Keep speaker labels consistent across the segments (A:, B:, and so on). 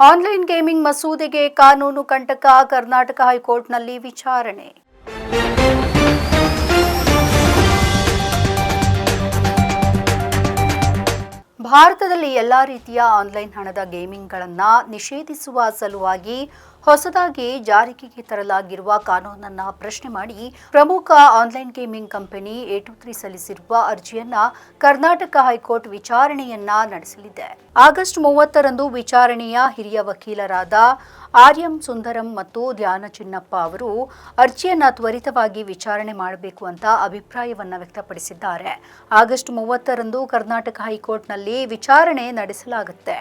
A: Online gaming ಮಸೂದೆಗೆ ಕಾನೂನು ಕಂಟಕ ಕರ್ನಾಟಕ ಹೈಕೋರ್ಟ್ನಲ್ಲಿ ವಿಚಾರಣೆ. ಭಾರತದಲ್ಲಿ ಎಲ್ಲಾ ರೀತಿಯ ಆನ್ಲೈನ್ ಹಣದ ಗೇಮಿಂಗ್ಗಳನ್ನು ನಿಷೇಧಿಸುವ ಸಲುವಾಗಿ ಹೊಸದಾಗಿ ಜಾರಿಗೆ ತರಲಾಗಿರುವ ಕಾನೂನನ್ನು ಪ್ರಶ್ನೆ ಮಾಡಿ ಪ್ರಮುಖ ಆನ್ಲೈನ್ ಗೇಮಿಂಗ್ ಕಂಪನಿ A23 ಸಲ್ಲಿಸಿರುವ ಅರ್ಜಿಯನ್ನ ಕರ್ನಾಟಕ ಹೈಕೋರ್ಟ್ ವಿಚಾರಣೆಯನ್ನ ನಡೆಸಲಿದೆ. ಆಗಸ್ಟ್ 30ರಂದು ವಿಚಾರಣೆಯ ಹಿರಿಯ ವಕೀಲರಾದ ಆರ್ಎಂ ಸುಂದರಂ ಮತ್ತು ಧ್ಯಾನ ಚಿನ್ನಪ್ಪ ಅವರು ಅರ್ಜಿಯನ್ನ ತ್ವರಿತವಾಗಿ ವಿಚಾರಣೆ ಮಾಡಬೇಕು ಅಂತ ಅಭಿಪ್ರಾಯವನ್ನ ವ್ಯಕ್ತಪಡಿಸಿದ್ದಾರೆ. ಆಗಸ್ಟ್ 30ರಂದು ಕರ್ನಾಟಕ ಹೈಕೋರ್ಟ್ನಲ್ಲಿ ವಿಚಾರಣೆ ನಡೆಸಲಾಗುತ್ತೆ.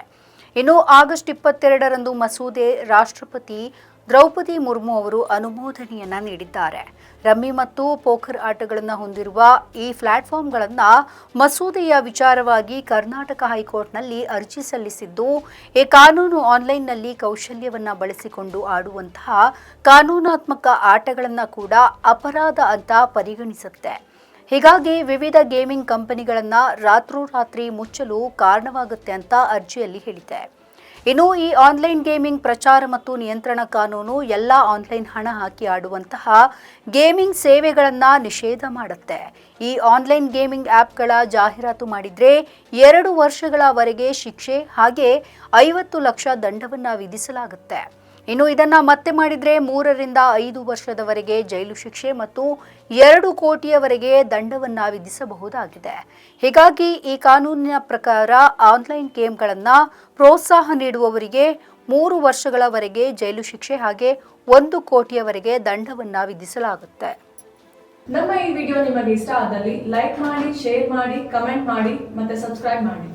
A: ಇನ್ನು ಆಗಸ್ಟ್ 22ರಂದು ಮಸೂದೆ ರಾಷ್ಟ್ರಪತಿ ದ್ರೌಪದಿ ಮುರ್ಮು ಅವರು ಅನುಮೋದನೆಯನ್ನ ನೀಡಿದ್ದಾರೆ. ರಮ್ಮಿ ಮತ್ತು ಪೋಕರ್ ಆಟಗಳನ್ನು ಹೊಂದಿರುವ ಈ ಪ್ಲಾಟ್ಫಾರ್ಮ್ಗಳನ್ನು ಮಸೂದೆಯ ವಿಚಾರವಾಗಿ ಕರ್ನಾಟಕ ಹೈಕೋರ್ಟ್ನಲ್ಲಿ ಅರ್ಜಿ ಸಲ್ಲಿಸಿದ್ದು, ಈ ಕಾನೂನು ಆನ್ಲೈನ್ನಲ್ಲಿ ಕೌಶಲ್ಯವನ್ನು ಬಳಸಿಕೊಂಡು ಆಡುವಂತಹ ಕಾನೂನಾತ್ಮಕ ಆಟಗಳನ್ನು ಕೂಡ ಅಪರಾಧ ಅಂತ ಪರಿಗಣಿಸುತ್ತೆ. ಹೀಗಾಗಿ ವಿವಿಧ ಗೇಮಿಂಗ್ ಕಂಪನಿಗಳನ್ನು ರಾತ್ರೋರಾತ್ರಿ ಮುಚ್ಚಲು ಕಾರಣವಾಗುತ್ತೆ ಅಂತ ಅರ್ಜಿಯಲ್ಲಿ ಹೇಳಿದೆ. ಇನ್ನು ಈ ಆನ್ಲೈನ್ ಗೇಮಿಂಗ್ ಪ್ರಚಾರ ಮತ್ತು ನಿಯಂತ್ರಣ ಕಾನೂನು ಎಲ್ಲ ಆನ್ಲೈನ್ ಹಣ ಹಾಕಿ ಆಡುವಂತಹ ಗೇಮಿಂಗ್ ಸೇವೆಗಳನ್ನು ನಿಷೇಧ ಮಾಡುತ್ತೆ. ಈ ಆನ್ಲೈನ್ ಗೇಮಿಂಗ್ ಆ್ಯಪ್ಗಳ ಜಾಹೀರಾತು ಮಾಡಿದರೆ 2 ವರ್ಷಗಳವರೆಗೆ ಶಿಕ್ಷೆ ಹಾಗೆ 50 ಲಕ್ಷ ದಂಡವನ್ನು ವಿಧಿಸಲಾಗುತ್ತೆ. ಇನ್ನು ಇದನ್ನ ಮತ್ತೆ ಮಾಡಿದರೆ 3 ರಿಂದ 5 ವರ್ಷದವರೆಗೆ ಜೈಲು ಶಿಕ್ಷೆ ಮತ್ತು 2 ಕೋಟಿಯವರೆಗೆ ದಂಡವನ್ನು ವಿಧಿಸಬಹುದಾಗಿದೆ. ಹೀಗಾಗಿ ಈ ಕಾನೂನಿನ ಪ್ರಕಾರ ಆನ್ಲೈನ್ ಗೇಮ್ಗಳನ್ನು ಪ್ರೋತ್ಸಾಹ ನೀಡುವವರಿಗೆ 3 ವರ್ಷಗಳವರೆಗೆ ಜೈಲು ಶಿಕ್ಷೆ ಹಾಗೆ 1 ಕೋಟಿಯವರೆಗೆ ದಂಡವನ್ನು ವಿಧಿಸಲಾಗುತ್ತೆ.
B: ನಮ್ಮ ಈ ವಿಡಿಯೋ ನಿಮಗೆ ಇಷ್ಟ ಆದಲ್ಲಿ ಲೈಕ್ ಮಾಡಿ, ಶೇರ್ ಮಾಡಿ, ಕಮೆಂಟ್ ಮಾಡಿ ಮತ್ತೆ ಸಬ್ಸ್ಕ್ರೈಬ್ ಮಾಡಿ.